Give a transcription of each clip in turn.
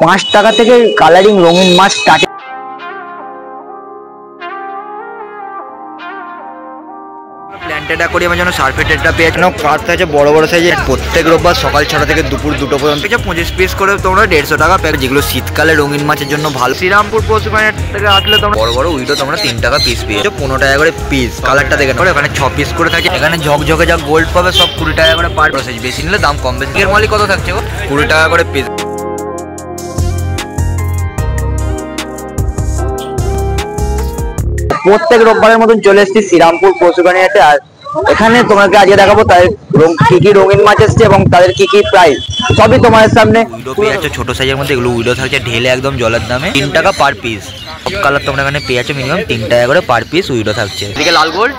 5 টাকা থেকে কালারিং রঙিন মাছ স্টার্টিং। প্ল্যান্টেড অ্যাকোয়ারিয়ামের জন্য সার্ফেটেডটা পেয়ে যাচ্ছ কাজ আছে বড় বড় সাইজের। প্রত্যেক রোববার সকাল 6টা থেকে দুপুর 2টো পর্যন্ত 25 পিস করে তোমরা 150 টাকা প্যাক, যেগুলো শীতকালে রঙিন মাছের জন্য ভালো। শ্রীরামপুর পশু প্রাণী থেকে আসলে তোমরা বড় বড় উইডো তোমরা 3 টাকা পিস পেয়ে যাচ্ছ, 15 টাকা করে পিস। কালারটা দেখে নাও, এখানে 6 পিস করে থাকে। এখানে ঝকঝকে যা গোল্ড পাবে সব 20 টাকা করে পার সাইজ, বেশি নিলে দাম কম বেশি। এর মালিক কত থাকছে? 20 টাকা করে পিস। প্রত্যেক রোববারের মতন চলে এসেছি শ্রীরামপুর পশু প্রাণী হাটে। আর এখানে তোমাকে আজকে দেখাবো তাদের কি কি রঙিন মাছ এসছে এবং তাদের কি কি প্রাইস সবই তোমাদের সামনে। উইডো পেয়ে যাচ্ছে ছোট সাইজের মধ্যে, এগুলো উইডো থাকছে ঢেলে একদম জলের দামে 3 টাকা পার পিস। সব কালার তোমরা এখানে পেয়ে যাচ্ছ মিনিমাম 3 টাকা করে পার পিস উইডো থাকছে। এদিকে লাল গোল্ড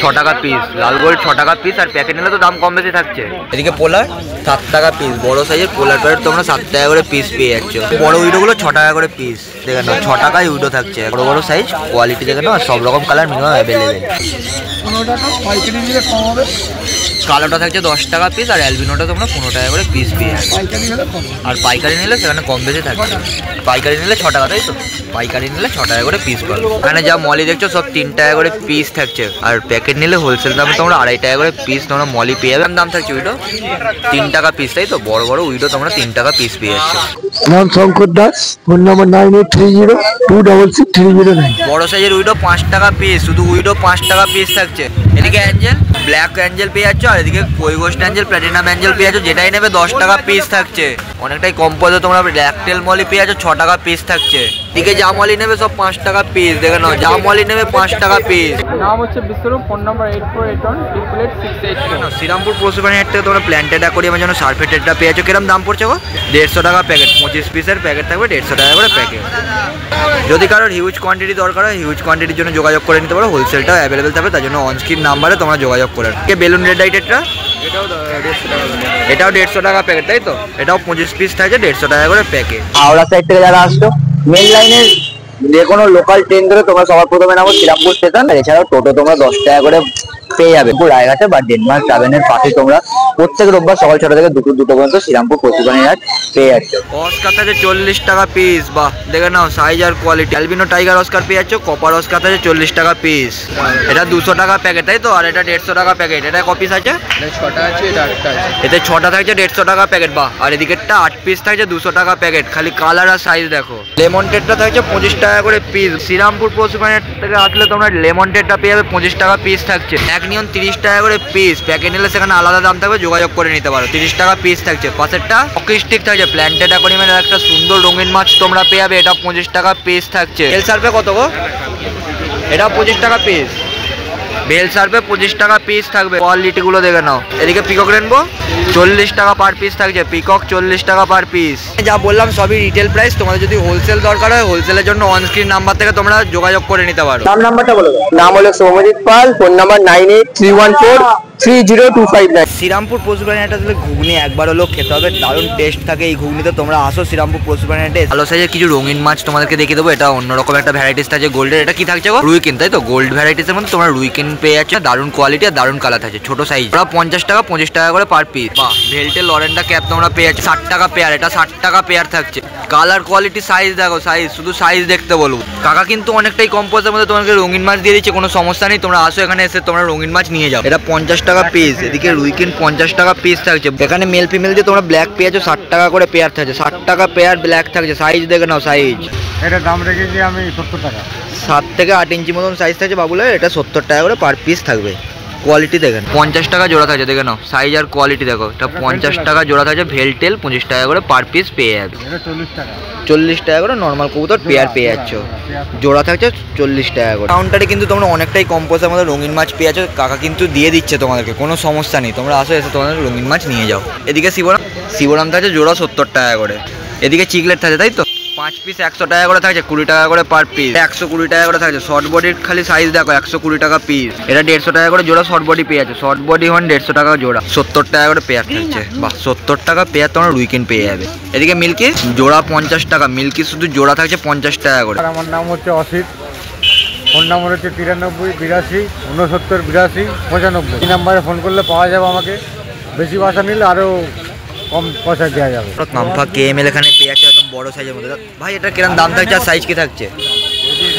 6 টাকা পিস, লাল গোল্ড 6 টাকা পিস, আর প্যাকেট নিলে তো দাম কম বেশি থাকছে। এদিকে পোলার 7 টাকা পিস, বড় সাইজের পোলার প্যাকেট তোমরা 7 টাকা করে পিস পেয়ে যাচ্ছ। বড় উইডোগুলো 6 টাকা করে পিস, দেখে নাও 6 টাকায় উইডো থাকছে। বড় বড় সাইজ কোয়ালিটি দেখে নাও, সব রকম কালার মিনিমাম অ্যাভেলেবেল। কালোটা থাকছে 10 টাকা পিস, আর অ্যালবিনোটা তোমরা 15 টাকা করে পিস পেয়ে যাচ্ছ। আর পাইকারি নিলে সেখানে কম বেশি থাকছে। পাইকারি নিলে 6 টাকা, তাই তো? পাইকারি নিলে 6 টাকা করে পিস পাবে। এখানে যা মলি দেখছো সব 3 টাকা করে পিস থাকছে, আর প্যাকেট নিলে হোলসেল দামে তোমরা 2.5 টাকা করে পিস তোমরা মলি পেয়ে যাবে। দাম থাকছে উইডো 3 টাকা পিস, তাই তো? বড় বড় উইডো তোমরা 3 টাকা পিস পেয়ে যাচ্ছ। নাম শঙ্কর দাস, ফোন নাম্বার 9830266309। বড় সাইজের উইডো 5 টাকা পিস, শুধু উইডো 5 টাকা পিস থাকছে। এদিকে অ্যাঞ্জেল ব্ল্যাক অ্যাঞ্জেল পেয়ে যাচ্ছ, আর এদিকে কৈগোস্ট অ্যাঞ্জেল প্ল্যাটিনাম অ্যাঞ্জেল পেয়ে যাচ্ছ। যেটাই নেবে 10 টাকা পিস থাকছে, অনেকটাই কম পয়সা। তোমরা ব্ল্যাকটেল মলি পেয়ে যাচ্ছ 6 টাকা পিস থাকছে। এদিকে যা মলি নেবে সব 5 টাকা পিস, দেখে নাও যা মলি নেবে 5 টাকা পিস। নাম হচ্ছে বিশ্বরূপ, ফোন নাম্বার 8481888682। শ্রীরামপুর পশু প্রাণী হাট থেকে তোমরা প্ল্যান্টেড অ্যাকোয়ারিয়ামের জন্য সার্ফেটেডটা পেয়ে যাচ্ছ। কিরকম দাম পড়ছে গো? 150 টাকা প্যাকেট, 25 পিসের প্যাকেট থাকবে 150 টাকা করে প্যাকেট। যদি কারোর হিউজ কোয়ান্টিটি দরকার হয়, হিউজ কোয়ান্টিটির জন্য যোগাযোগ করে নিতে পারো। হোলসেলটাও অ্যাভেলেবেল থাকবে, তার জন্য অনস্ক্রিন নাম্বারে তোমরা যোগাযোগ করে। বেলুন রেড লাইটেরটা এটাও 150 টাকা প্যাকেট, তাই তো? এটাও 25 পিস থাকছে 150 টাকা করে প্যাকেট। হাওড়া সাইড থেকে যারা আসছো, মেন লাইনের যে কোনো লোকাল ট্রেন ধরে তোমরা সবার প্রথমে নামো শ্রীরামপুর স্টেশন। এছাড়াও টোটো তোমরা 10 টাকা করে পেয়ে যাবে। রায়ঘাটে বা ডেনমার্ক ট্রাভেলের পাশে তোমরা প্রত্যেক রোববার সকাল 6টা থেকে দুপুর 2টো পর্যন্ত শ্রীরামপুর পশু প্রাণী হাট পেয়ে যাচ্ছ। অস্কার থাকে 40 টাকা পিস, বাহ দেখে নাও সাইজ আর কোয়ালিটি। অ্যালবিনো টাইগার অস্কার পেয়ে যাচ্ছ। কপার অস্কার থাকে 40 টাকা পিস, এটা 200 টাকা প্যাকেট, তাই তো? আর এটা 150 টাকা প্যাকেট। এটা ক পিস আছে? 6টা আছে, এটা 8টা আছে। এতে 6টা থাকছে 150 টাকা প্যাকেট, বাহ। আর এদিকেরটা 8 পিস থাকছে 200 টাকা প্যাকেট। খালি কালার আর সাইজ দেখো। লেমন টেডটা থাকছে 25 টাকা করে পিস। শ্রীরামপুর পশু প্রাণী হাট থেকে আসলে তোমরা লেমন টেডটা পেয়ে যাবে 25 টাকা পিস থাকছে। এক নিয়ন 30 টাকা করে পিস, প্যাকেট নিলে সেখানে আলাদা দাম থাকবে, যোগাযোগ করে নিতে পারো। 30 টাকা পিস থাকছে। পাশেরটা হকি স্টিক থাকছে প্ল্যান্টেড অ্যাকোয়ারিয়ামের একটা সুন্দর রঙিন মাছ তোমরা পেয়ে যাবে, এটা 25 টাকা পিস থাকছে। বেল সার্ফে কত গো? এটা 25 টাকা পিস। বেল সার্ফে 25 টাকা পিস থাকবে, কোয়ালিটি গুলো দেখে নাও। এদিকে পিকক রেনবো 40 টাকা পার পিস থাকছে, পিকক 40 টাকা পার পিস। যা বললাম সবই রিটেল প্রাইস। তোমাদের যদি হোলসেল দরকার হয়, হোলসেলের জন্য অনস্ক্রিন নাম্বার থেকে তোমরা যোগাযোগ করে নিতে পারো। নাম্বারটা বলো। নাম হলো সৌমজিৎ পাল, ফোন নাম্বার 9831430259। শ্রীরামপুর পশু প্রাণী হাটে আসলে ঘুগনি একবার হলেও খেতে হবে, দারুণ টেস্ট থাকে এই ঘুগনিতে। তোমরা আসো শ্রীরামপুর পশু প্রাণী হাটে। ভালো সাইজের কিছু রঙিন মাছ তোমাদেরকে দেখিয়ে দেবো। এটা অন্যরকম একটা ভ্যারাইটিস থাকছে গোল্ডের। এটা কি থাকছে গো? রুইকিন, তাই তো? গোল্ড ভ্যারাইটিসের মধ্যে তোমরা রুইকিন পেয়ে যাচ্ছ, দারুণ কোয়ালিটি আর দারুণ কালার থাকছে। ছোট সাইজ ওরা 50 টাকা 25 টাকা করে পার পিস। বাহ, ভেলটেল লরেন্ডা ক্যাপ তোমরা পেয়ে যাচ্ছ 60 টাকা পেয়ার, এটা 60 টাকা পেয়ার থাকছে। কালার কোয়ালিটি সাইজ দেখো, সাইজ শুধু সাইজ দেখতে বলবো। কাকা কিন্তু অনেকটাই কম পয়সার মধ্যে তোমাকে রঙিন মাছ দিয়ে দিচ্ছে, কোনো সমস্যা নেই। তোমরা আসো এখানে এসে তোমরা রঙিন মাছ নিয়ে যাও। এটা 50 টাকা পিস। এদিকে রুইকিন 50 টাকা পিস থাকছে। এখানে মেল ফিমেল দিয়ে তোমরা ব্ল্যাক পেয়ে যাচ্ছ 60 টাকা করে পেয়ার থাকছে। 60 টাকা পেয়ার ব্ল্যাক থাকছে। সাইজ দেখে নাও, সাইজ। এটা দাম রেখেছি আমি 70 টাকা। 7 থেকে 8 ইঞ্চি মতন সাইজ থাকছে বাবুলে। এটা 70 টাকা করে পার পিস থাকবে। কোয়ালিটি দেখেন 50 টাকা জোড়া থাকছে, দেখে নাও সাইজ আর কোয়ালিটি দেখো। এটা 50 টাকা জোড়া থাকছে। ভেলটেল 25 টাকা করে পার পিস পেয়ে যাবে। 40 টাকা করে নর্মাল কবুতর পেয়ার পেয়ে যাচ্ছ। জোড়া থাকছে 40 টাকা করে। কাউন্টারে কিন্তু তোমরা অনেকটাই কম পয়সার মধ্যে রঙিন মাছ পেয়ে যাচ্ছ। কাকা কিন্তু দিয়ে দিচ্ছে তোমাদেরকে, কোনো সমস্যা নেই। তোমরা আসো এসে তোমাদের রঙিন মাছ নিয়ে যাও। এদিকে শিবরাম থাকছে জোড়া 70 টাকা করে। এদিকে চিকলেট থাকছে, তাই তো? 5 পিস 100 টাকা করে থাকছে, 20 টাকা করে পার পিস। 120 টাকা করে থাকছে। শর্ট বডির খালি সাইজ দেখো, 120 টাকা পিস। এটা 150 টাকা করে জোড়া শর্ট বডি পেয়ে যাচ্ছে। শর্ট বডি হন 150 টাকা জোড়া, 70 টাকা করে পেয়ার থাকছে। বাহ, 70 টাকা পেয়ার তোমরা উইকেন্ড পেয়ে যাবে। এদিকে মিল্কি জোড়া 50 টাকা। মিল্কি শুধু জোড়া থাকছে 50 টাকা করে। আমার নাম হচ্ছে অসিত, ফোন নাম্বার হচ্ছে 93 82 69 82 95। এই নাম্বারে ফোন করলে পাওয়া যাবে আমাকে। বেশি বাসা নিলে আরও কম পয়সায় দেওয়া যাবে। কাম্পা KML এখানে পেয়ে যাচ্ছে একদম বড় সাইজের মধ্যে। ভাই এটা কিরকম দাম থাকছে আর সাইজ কি থাকছে?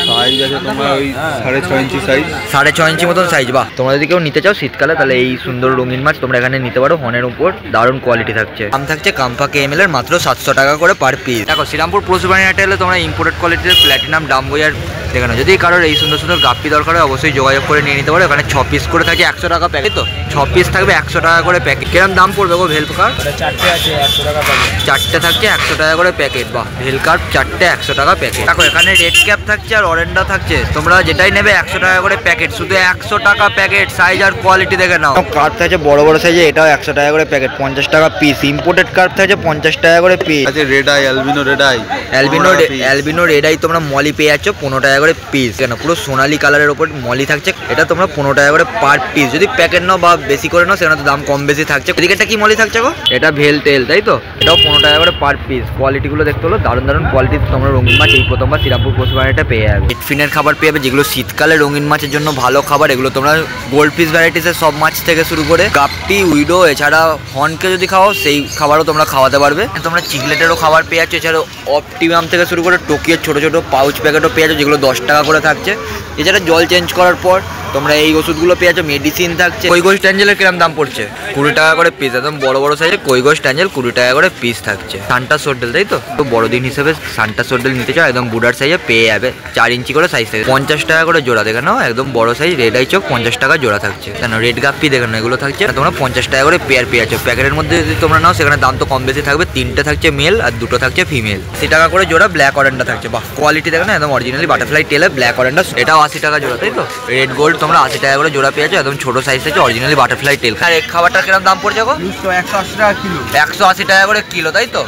সাইজ আছে তোমার ওই 6.5 ইঞ্চি সাইজ। 6.5 ইঞ্চি মতন সাইজ। বাহ, তোমরা যদি কেউ নিতে চাও শীতকালে তাহলে এই সুন্দর রঙিন মাছ তোমরা এখানে নিতে পারো। হনের উপর দারুণ কোয়ালিটি থাকছে। দাম থাকছে কাম্পা KML এর মাত্র 700 টাকা করে পার পিস। দেখো শ্রীরামপুর পশুপ্রাণী হাটে এলে তোমরা ইম্পোর্টেড কোয়ালিটির প্ল্যাটিনাম ডাম্বোয়ার দেখানো। যদি কারোর এই সুন্দর সুন্দর গাপ্পি দরকার হয় অবশ্যই যোগাযোগ করে নিয়ে নিতে পারো। এখানে 6 পিস করে থাকে 100 টাকা প্যাকেট। তো 6 পিস থাকবে 100 টাকা করে প্যাকেট। কিরকম দাম পড়বে গো ভেল কার্প? 4টে আছে 100 টাকা প্যাকেট। 4টে থাকছে 100 টাকা করে প্যাকেট। বাহ, ভেল কার্প 4টে 100 টাকা প্যাকেট। দেখো এখানে রেড ক্যাপ থাকছে আর অরেন্ডা থাকছে। তোমরা যেটাই নেবে 100 টাকা করে প্যাকেট, শুধু 100 টাকা প্যাকেট। সাইজ আর কোয়ালিটি দেখে নাও। কার্প থাকছে বড় বড় সাইজে, এটাও 100 টাকা করে প্যাকেট, 50 টাকা পিস। ইম্পোর্টেড কার্প থাকছে 50 টাকা করে পিস। আছে red eye, albino red eye. Albino red eye তোমরা মলি পেয়ে যাচ্ছ 15 টাকা করে পিস। কেন পুরো সোনালি কালারের ওপর মলি থাকছে, এটা তোমরা 15 টাকা করে পার পিস। যদি প্যাকেট নাও বা বেশি করে নাও সেখানে তো দাম কম বেশি থাকছে। এদিকে এটা কি মলি থাকছে গো? এটা ভেল টেল, তাই তো? এটাও 15 টাকা করে পার পিস। কোয়ালিটিগুলো দেখতে হলো দারুণ দারুণ কোয়ালিটি। তোমরা রঙিন মাছ এই প্রথমবার শ্রীরামপুর পশুপ্রাণীটা পেয়ে যাবে। হেডফিনের খাবার পেয়ে যাবে, যেগুলো শীতকালে রঙিন মাছের জন্য ভালো খাবার। এগুলো তোমরা গোল্ড ফিশ ভ্যারাইটিসের সব মাছ থেকে শুরু করে গাপ্পি, উইডো, এছাড়া হর্নকে যদি খাও সেই খাবারও তোমরা খাওয়াতে পারবে। তোমরা চিকলেটেরও খাবার পেয়ে যাচ্ছ। এছাড়া অপটিমাম থেকে শুরু করে টোকিওর ছোটো ছোটো পাউচ প্যাকেটও পেয়ে যাচ্ছ, যেগুলো 10 টাকা করে থাকছে। এছাড়া জল চেঞ্জ করার পর তোমরা এই ওষুধগুলো পেয়ে যাচ্ছ। মেডিসিন থাকছে। কৈগোস ট্যাঞ্জেলের কিরম দাম পড়ছে? 20 টাকা করে পিস। একদম বড় বড় সাইজে কৈগোস ট্যাঞ্জেল 20 টাকা করে পিস থাকছে। সান্টা সোডেল, তাই তো? তো বড়দিন হিসেবে সান্টা সোডেল নিতে চাও একদম বুডার সাইজে পেয়ে যাবে। 4 ইঞ্চি করে সাইজ থাকে, 50 টাকা করে জোড়া। দেখে নাও একদম বড় সাইজ রেড আই চোখ 50 টাকা জোড়া থাকছে। কেন রেড গাপ্পি দেখে নাও, এগুলো থাকছে তোমরা 50 টাকা করে পেয়ার পেয়ে যাচ্ছ। প্যাকেটের মধ্যে যদি তোমরা নাও সেখানে দাম তো কম বেশি থাকবে। 3টে থাকছে মেল আর 2টো থাকছে ফিমেল। 80 টাকা করে জোড়া ব্ল্যাক অরেন্ডা থাকছে। বাহ, কোয়ালিটি দেখে না একদম অরিজিনালি বাটারফ্লাই টেলে ব্ল্যাক অরেন্ডা। এটাও 80 টাকা জোড়া, তাই তো? রেড গোল্ড তোমরা 80 টাকা করে জোড়া পেয়ে যাচ্ছ। একদম ছোট সাইজ থেকে অরিজিনালি বাটারফ্লাই টেল। আর এই খাবারটার কিরকম দাম পড়ছে গো? 180 টাকা কিলো। 180 টাকা করে কিলো, তাই তো?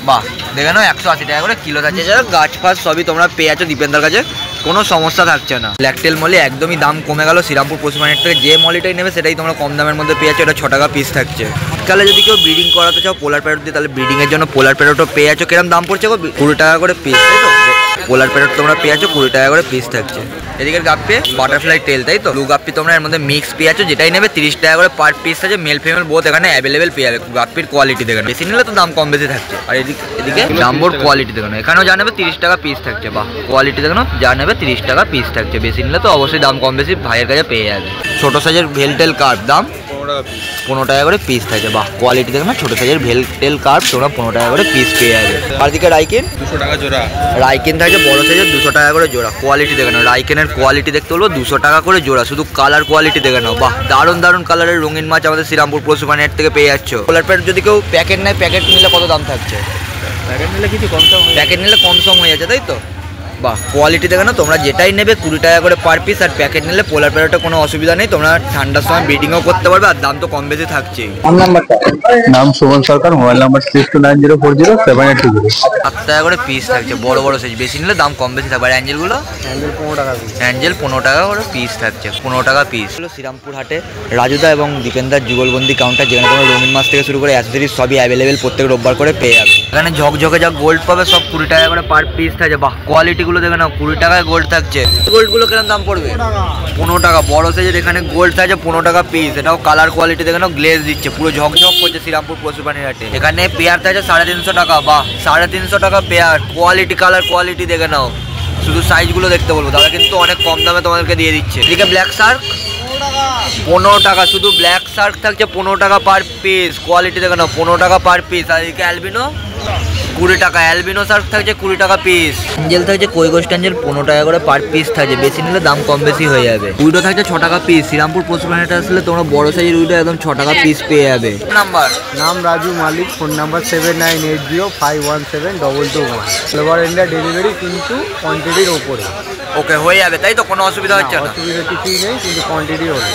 বাহ, দেখে নাও 180 টাকা করে কিলো থাকছে। যারা গাছ ফাছ সবই তোমরা পেয়ে যাচ্ছ দীপেন্দার কাছে, কোনো সমস্যা থাকছে না। ব্ল্যাকটেল মলি একদমই দাম কমে গেল শ্রীরামপুর পশুপ্রাণীর থেকে। যে মলিটাই নেবে সেটাই তোমরা কম দামের মধ্যে পেয়ে যাচ্ছ। এটা 6 টাকা পিস থাকছে। শীতকালে যদি কেউ ব্রিডিং করাতে চাও পোলার প্যারট দিয়ে, তাহলে ব্রিডিংয়ের জন্য পোলার প্যারটও পেয়ে যাচ্ছ। কিরম দাম পড়ছে গো? 20 টাকা করে পিস, তাই তো? পোলার প্যারট তোমরা পেয়ে যাচ্ছ 20 টাকা করে পিস থাকছে। এদিকের গাপ্পি বাটারফ্লাই টেল, তাই তো? ব্লু গাপ্পি তোমরা এর মধ্যে মিক্স পেয়ে যাচ্ছ। যেটাই নেবে 30 টাকা করে পার পিস আছে। মেল ফিমেল বোথ এখানে অ্যাভেলেবেল পেয়ে যাবে। গাপ্পির কোয়ালিটি দেখেন, বেশি নিলে তো দাম কম বেশি থাকছে। আর এদিকে জাম্বোর কোয়ালিটি দেখেন, এখানেও যা নেবে 30 টাকা পিস থাকছে। বাহ, কোয়ালিটি দেখেন, যা নেবে 30 টাকা পিস থাকছে। বেশি নিলে তো অবশ্যই দাম কম বেশি ভাইয়ের কাছে পেয়ে যাবে। ছোট সাইজের ভেল টেল কার্প দাম 15 টাকা করে পিস থাকে। বাহ, কোয়ালিটি দেখেন না, ছোট সাইজের ভেল টেল কার্প তোমরা 15 টাকা করে পিস পেয়ে যাবে। আর দিকে রাইকেন 200 টাকা জোড়া। রাইকেন থাকছে বড় সাইজের 200 টাকা করে জোড়া। কোয়ালিটি দেখে নাও, রাইকেনের কোয়ালিটি দেখতে হলো 200 টাকা করে জোড়া। শুধু কালার কোয়ালিটি দেখে নাও। বাহ, দারুণ দারুণ কালারের রঙিন মাছ আমাদের শ্রীরামপুর পশুপ্রাণী হাট থেকে পেয়ে যাচ্ছ। পোলার প্যারট যদি কেউ প্যাকেট নেয়, প্যাকেট নিলে কত দাম থাকছে? প্যাকেট নিলে কিছু কম সম হয়ে প্যাকেট নিলে কম সম হয়ে যাচ্ছে, তাই তো? বাহ, কোয়ালিটি দেখে না, তোমরা যেটাই নেবে 20 টাকা করে পার পিস। আর প্যাকেট নিলে পোলার প্যারটে কোনো অসুবিধা নেই, তোমরা ঠান্ডার সময় ব্রিডিংও করতে পারবে। আর দাম তো কম বেশি থাকছেই। নাম সুমন সরকার, মোবাইল নাম্বার 6290407820। 7 টাকা করে পিস থাকছে, বড় বড় সাইজ। বেশি নিলে দাম কম বেশি থাকবে। আর অ্যাঞ্জেলগুলো? হ্যান্ডেল 15 টাকা পিস। অ্যাঞ্জেল 15 টাকা করে পিস থাকছে, 15 টাকা পিস। হলো শ্রীরামপুর হাটে রাজুদা এবং দীপেন্দার যুগলবন্দি কাউন্টার, যেখানে তোমরা রঙিন মাছ থেকে শুরু করে অ্যাক্সেসরিজ সবই অ্যাভেলেবেল প্রত্যেক রোববার করে পেয়ে যাবে। এখানে ঝকঝকে যা গোল্ড পাবে সব 20 টাকা করে পার পিস থাকছে। বাহ, কোয়ালিটিগুলো দেখে নাও, 20 টাকায় গোল্ড থাকছে। গোল্ডগুলো কিরকম দাম পড়বে? 15 টাকা। বড় সাইজের এখানে গোল্ড থাকছে 15 টাকা পিস। এটাও কালার কোয়ালিটি দেখে নাও, গ্লেজ দিচ্ছে, পুরো ঝকঝক করছে শ্রীরামপুর পশুপ্রাণীর হাটে। এখানে পেয়ার থাকছে 350 টাকা। বাহ, 350 টাকা পেয়ার। কোয়ালিটি কালার কোয়ালিটি দেখে নাও। শুধু সাইজগুলো দেখতে বলবো, তাহলে কিন্তু অনেক কম দামে তোমাদেরকে দিয়ে দিচ্ছে। এদিকে ব্ল্যাক শার্ক 15 টাকা। শুধু ব্ল্যাক শার্ক থাকছে 15 টাকা পার পিস। কোয়ালিটি দেখে নাও, 15 টাকা পার পিস। আর এদিকে অ্যালবিনো 20 টাকা। অ্যালবিনো শার্ক থাকছে 20 টাকা পিস। অ্যাঞ্জেল থাকছে কৈগোস ট্যাঞ্জেল 15 টাকা করে পার পিস থাকছে। বেশি নিলে দাম কম বেশি হয়ে যাবে। উইডো থাকছে 6 টাকা পিস। শ্রীরামপুর পশুপ্রাণীটা আসলে তোমরা বড় সাইজের উইডো একদম 6 টাকা পিস পেয়ে যাবে। নাম্বার নাম Raju Malik, phone number 7980517221। Over India delivery, কিন্তু কোয়ান্টিটির ওপরে। ওকে, হয়ে যাবে, তাই তো? কোনো অসুবিধা হচ্ছে না? অসুবিধা কিছুই নেই, কিন্তু কোয়ান্টিটি হলে।